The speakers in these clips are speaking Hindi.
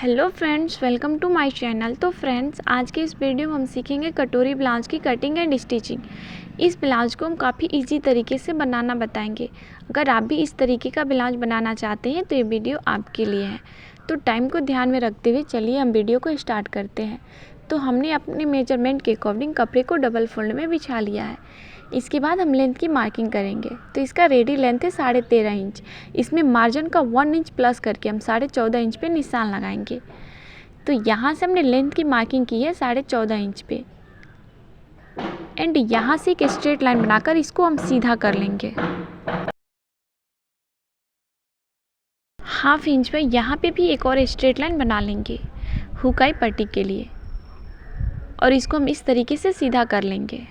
Hello friends, welcome to my channel. तो फ्रेंड्स, आज के इस वीडियो में हम सीखेंगे कटोरी ब्लाउज की कटिंग एंड स्टिचिंग। इस ब्लाउज को हम काफ़ी इजी तरीके से बनाना बताएंगे। अगर आप भी इस तरीके का ब्लाउज बनाना चाहते हैं तो ये वीडियो आपके लिए है। तो टाइम को ध्यान में रखते हुए चलिए हम वीडियो को स्टार्ट करते हैं। तो हमने अपने मेजरमेंट के अकॉर्डिंग कपड़े को डबल फोल्ड में बिछा लिया है। इसके बाद हम लेंथ की मार्किंग करेंगे। तो इसका रेडी लेंथ है 13.5 इंच। इसमें मार्जिन का 1 इंच प्लस करके हम 14.5 इंच पे निशान लगाएंगे। तो यहाँ से हमने लेंथ की मार्किंग की है 14.5 इंच पे एंड यहाँ से एक स्ट्रेट लाइन बनाकर इसको हम सीधा कर लेंगे। हाफ इंच पे यहाँ पे भी एक और स्ट्रेट लाइन बना लेंगे हुकाई पट्टी के लिए और इसको हम इस तरीके से सीधा कर लेंगे।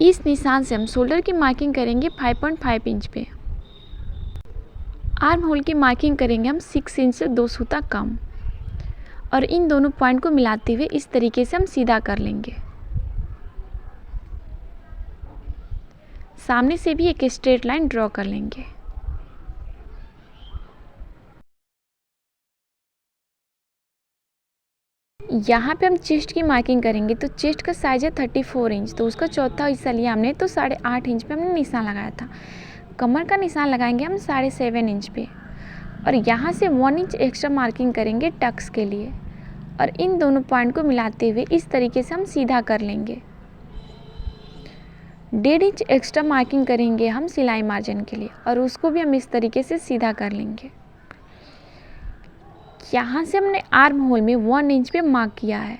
इस निशान से हम शोल्डर की मार्किंग करेंगे 5.5 इंच पे। आर्म होल की मार्किंग करेंगे हम 6 इंच से 2 सूता कम और इन दोनों पॉइंट को मिलाते हुए इस तरीके से हम सीधा कर लेंगे। सामने से भी एक स्ट्रेट लाइन ड्रॉ कर लेंगे। यहाँ पे हम चेस्ट की मार्किंग करेंगे। तो चेस्ट का साइज है 34 इंच, तो उसका चौथा हिस्सा लिया हमने, तो 8.5 इंच पे हमने निशान लगाया था। कमर का निशान लगाएंगे हम 7.5 इंच पे और यहाँ से 1 इंच एक्स्ट्रा मार्किंग करेंगे टक्स के लिए और इन दोनों पॉइंट को मिलाते हुए इस तरीके से हम सीधा कर लेंगे। 1.5 इंच एक्स्ट्रा मार्किंग करेंगे हम सिलाई मार्जिन के लिए और उसको भी हम इस तरीके से सीधा कर लेंगे। यहाँ से हमने आर्म होल में 1 इंच पे मार्क किया है।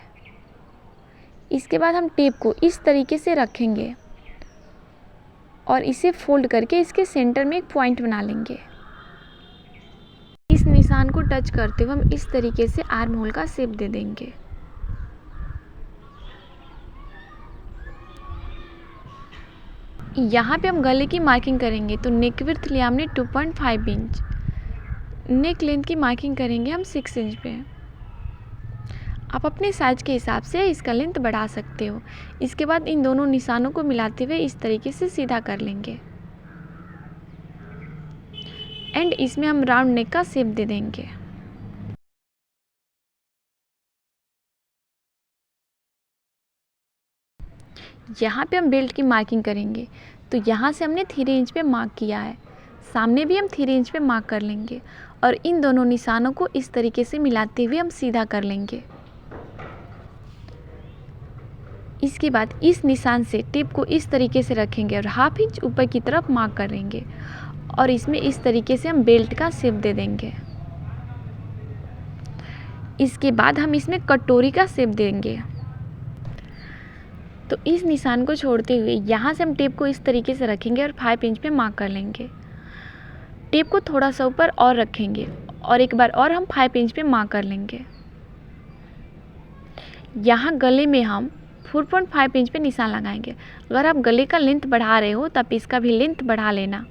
इसके बाद हम टेप को इस तरीके से रखेंगे और इसे फोल्ड करके इसके सेंटर में एक पॉइंट बना लेंगे। इस निशान को टच करते हुए हम इस तरीके से आर्म होल का शेप दे देंगे। यहाँ पे हम गले की मार्किंग करेंगे। तो नेक विड्थ लिया हमने 2.5 इंच। नेक लेंथ की मार्किंग करेंगे हम 6 इंच पे। आप अपने साइज के हिसाब से इसका लेंथ बढ़ा सकते हो। इसके बाद इन दोनों निशानों को मिलाते हुए इस तरीके से सीधा कर लेंगे एंड इसमें हम राउंड नेक का शेप दे देंगे। यहाँ पे हम बेल्ट की मार्किंग करेंगे। तो यहाँ से हमने 3 इंच पे मार्क किया है। सामने भी हम 3 इंच पे मार्क कर लेंगे और इन दोनों निशानों को इस तरीके से मिलाते हुए हम सीधा कर लेंगे। इसके बाद इस निशान से टिप को इस तरीके से रखेंगे और हाफ इंच ऊपर की तरफ मार्क करेंगे और इसमें इस तरीके से हम बेल्ट का शेप दे देंगे। इसके बाद हम इसमें कटोरी का शेप देंगे। तो इस निशान को छोड़ते हुए यहाँ से हम टेप को इस तरीके से रखेंगे और 5 इंच पे मार्क कर लेंगे। टेप को थोड़ा सा ऊपर और रखेंगे और एक बार और हम 5 इंच पे मार्क कर लेंगे। यहाँ गले में हम 4.5 इंच पे निशान लगाएंगे। अगर आप गले का लेंथ बढ़ा रहे हो तब इसका भी लेंथ बढ़ा लेना।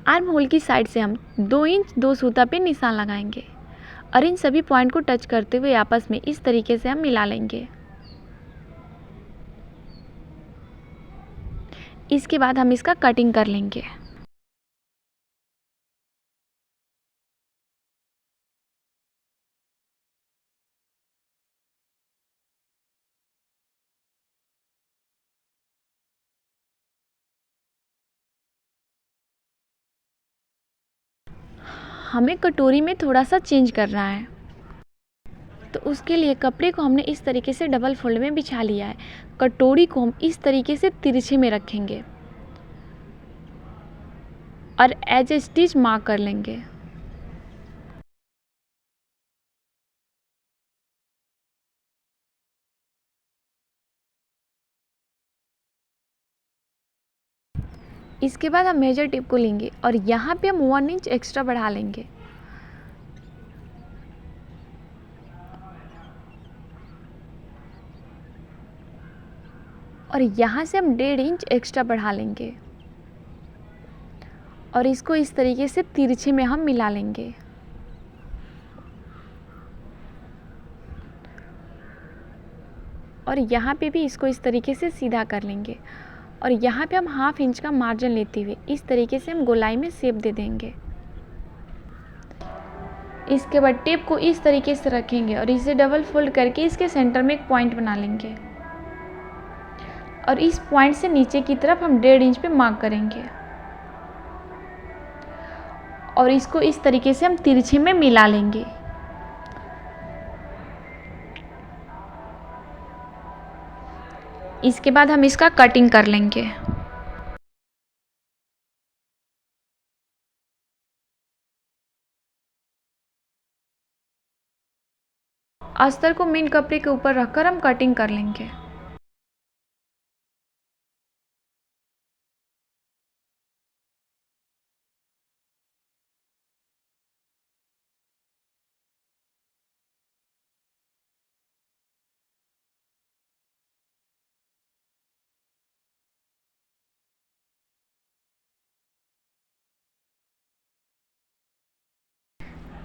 आर्म होल की साइड से हम 2 इंच 2 सूता पे निशान लगाएंगे और इन सभी पॉइंट को टच करते हुए आपस में इस तरीके से हम मिला लेंगे। इसके बाद हम इसका कटिंग कर लेंगे। हमें कटोरी में थोड़ा सा चेंज करना है, तो उसके लिए कपड़े को हमने इस तरीके से डबल फोल्ड में बिछा लिया है। कटोरी को हम इस तरीके से तिरछे में रखेंगे और एज ए स्टिच मार्क कर लेंगे। इसके बाद हम मेजर टेप को लेंगे और यहाँ पे हम 1 इंच एक्स्ट्रा बढ़ा लेंगे और यहाँ से हम 1.5 इंच एक्स्ट्रा बढ़ा लेंगे और इसको इस तरीके से तिरछे में हम मिला लेंगे। और यहाँ पे भी इसको इस तरीके से सीधा कर लेंगे और यहाँ पे हम 1/2 इंच का मार्जिन लेते हुए इस तरीके से हम गोलाई में शेप दे देंगे। इसके बाद टेप को इस तरीके से रखेंगे और इसे डबल फोल्ड करके इसके सेंटर में एक पॉइंट बना लेंगे और इस पॉइंट से नीचे की तरफ हम 1.5 इंच पे मार्क करेंगे और इसको इस तरीके से हम तिरछे में मिला लेंगे। इसके बाद हम इसका कटिंग कर लेंगे। अस्तर को मेन कपड़े के ऊपर रखकर हम कटिंग कर लेंगे।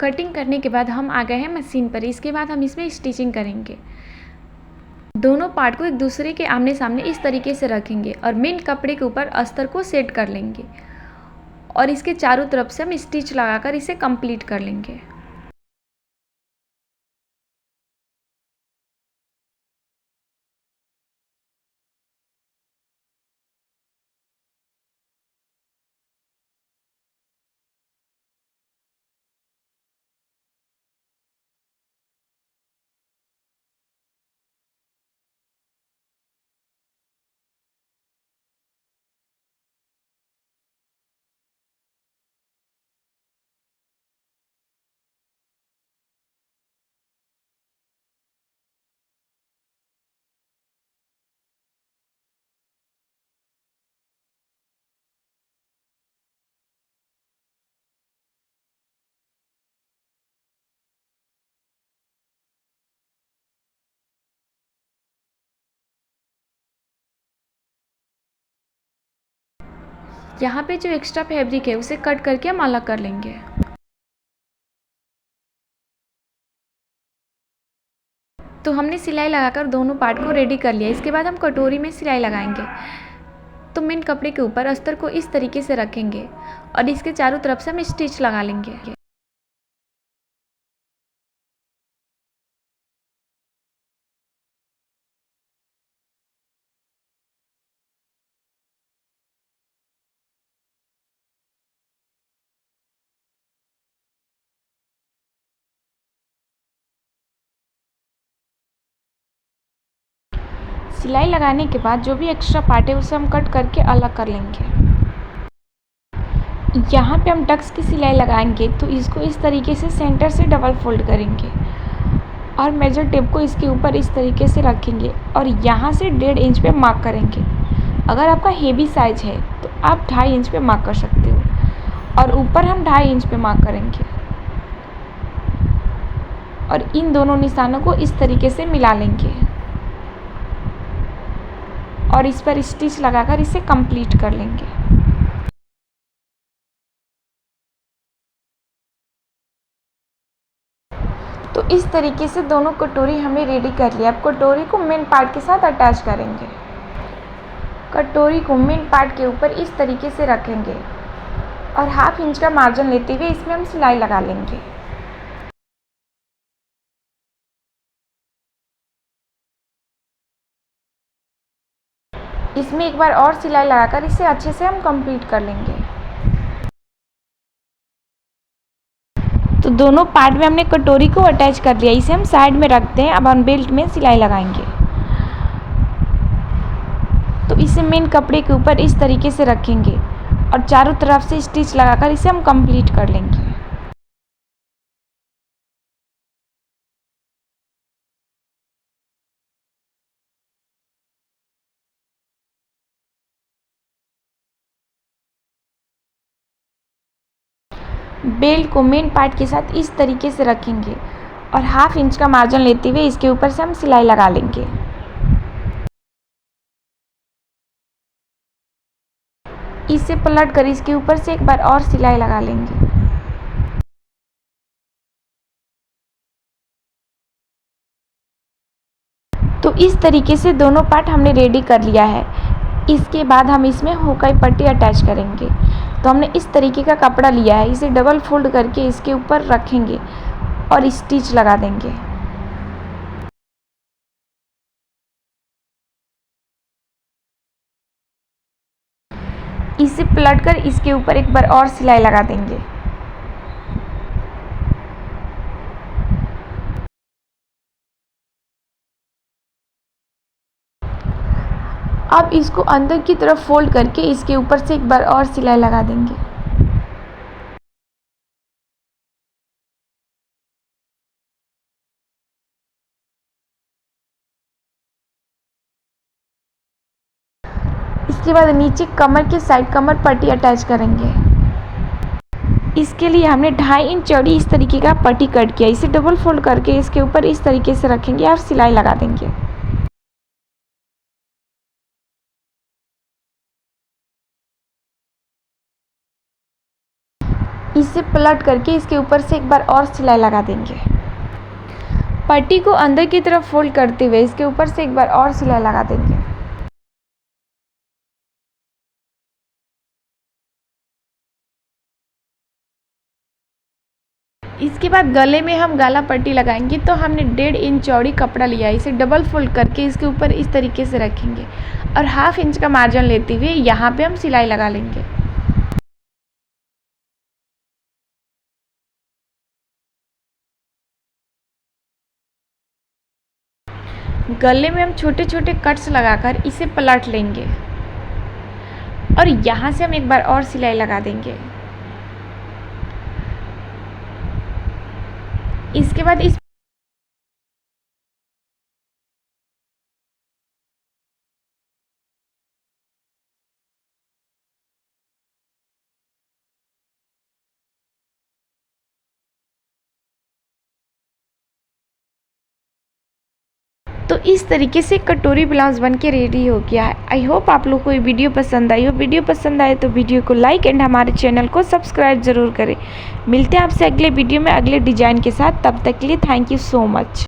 कटिंग करने के बाद हम आ गए हैं मशीन पर। इसके बाद हम इसमें स्टिचिंग करेंगे। दोनों पार्ट को एक दूसरे के आमने सामने इस तरीके से रखेंगे और मेन कपड़े के ऊपर अस्तर को सेट कर लेंगे और इसके चारों तरफ से हम स्टिच लगाकर इसे कंप्लीट कर लेंगे। यहाँ पे जो एक्स्ट्रा फैब्रिक है उसे कट करके हम अलग कर लेंगे। तो हमने सिलाई लगाकर दोनों पार्ट को रेडी कर लिया। इसके बाद हम कटोरी में सिलाई लगाएंगे। तो मेन कपड़े के ऊपर अस्तर को इस तरीके से रखेंगे और इसके चारों तरफ से हम स्टिच लगा लेंगे। सिलाई लगाने के बाद जो भी एक्स्ट्रा पार्ट है उसे हम कट करके अलग कर लेंगे। यहाँ पे हम टक्स की सिलाई लगाएंगे तो इसको इस तरीके से सेंटर से डबल फोल्ड करेंगे और मेजर टेप को इसके ऊपर इस तरीके से रखेंगे और यहाँ से 1.5 इंच पे मार्क करेंगे। अगर आपका हेवी साइज है तो आप 2.5 इंच पे मार्क कर सकते हो और ऊपर हम 2.5 इंच पे मार्क करेंगे और इन दोनों निशानों को इस तरीके से मिला लेंगे और इस पर स्टिच लगाकर इसे कंप्लीट कर लेंगे। तो इस तरीके से दोनों कटोरी हमने रेडी कर लिया। अब कटोरी को मेन पार्ट के साथ अटैच करेंगे। कटोरी को मेन पार्ट के ऊपर इस तरीके से रखेंगे और 1/2 इंच का मार्जिन लेते हुए इसमें हम सिलाई लगा लेंगे। इसमें एक बार और सिलाई लगाकर इसे अच्छे से हम कंप्लीट कर लेंगे। तो दोनों पार्ट में हमने कटोरी को अटैच कर लिया। इसे हम साइड में रखते हैं। अब हम बेल्ट में सिलाई लगाएंगे। तो इसे मेन कपड़े के ऊपर इस तरीके से रखेंगे और चारों तरफ से स्टिच लगाकर इसे हम कंप्लीट कर लेंगे। बेल्ट को मेन पार्ट के साथ इस तरीके से रखेंगे और 1/2 इंच का मार्जिन लेते हुए इसके ऊपर से हम सिलाई लगा लेंगे। इसे पलट कर इसके ऊपर से एक बार और सिलाई लगा लेंगे। तो इस तरीके से दोनों पार्ट हमने रेडी कर लिया है। इसके बाद हम इसमें हुकाई पट्टी अटैच करेंगे। तो हमने इस तरीके का कपड़ा लिया है, इसे डबल फोल्ड करके इसके ऊपर रखेंगे और स्टिच लगा देंगे। इसे पलटकर इसके ऊपर एक बार और सिलाई लगा देंगे। अब इसको अंदर की तरफ फोल्ड करके इसके ऊपर से एक बार और सिलाई लगा देंगे। इसके बाद नीचे कमर के साइड कमर पट्टी अटैच करेंगे। इसके लिए हमने 2.5 इंच चौड़ी इस तरीके का पट्टी कट किया। इसे डबल फोल्ड करके इसके ऊपर इस तरीके से रखेंगे और सिलाई लगा देंगे। इसे पलट करके इसके ऊपर से एक बार और सिलाई लगा देंगे। पट्टी को अंदर की तरफ फोल्ड करते हुए इसके ऊपर से एक बार और सिलाई लगा देंगे। इसके बाद गले में हम गाला पट्टी लगाएंगे। तो हमने 1.5 इंच चौड़ी कपड़ा लिया है, इसे डबल फोल्ड करके इसके ऊपर इस तरीके से रखेंगे और 1/2 इंच का मार्जिन लेते हुए यहाँ पे हम सिलाई लगा लेंगे। गले में हम छोटे छोटे कट्स लगाकर इसे पलट लेंगे और यहाँ से हम एक बार और सिलाई लगा देंगे। इसके बाद इस तो इस तरीके से कटोरी ब्लाउज़ बन के रेडी हो गया है। आई होप आप लोग को ये वीडियो पसंद आई हो। वीडियो पसंद आए तो वीडियो को लाइक एंड हमारे चैनल को सब्सक्राइब ज़रूर करें। मिलते हैं आपसे अगले वीडियो में अगले डिज़ाइन के साथ। तब तक के लिए थैंक यू सो मच।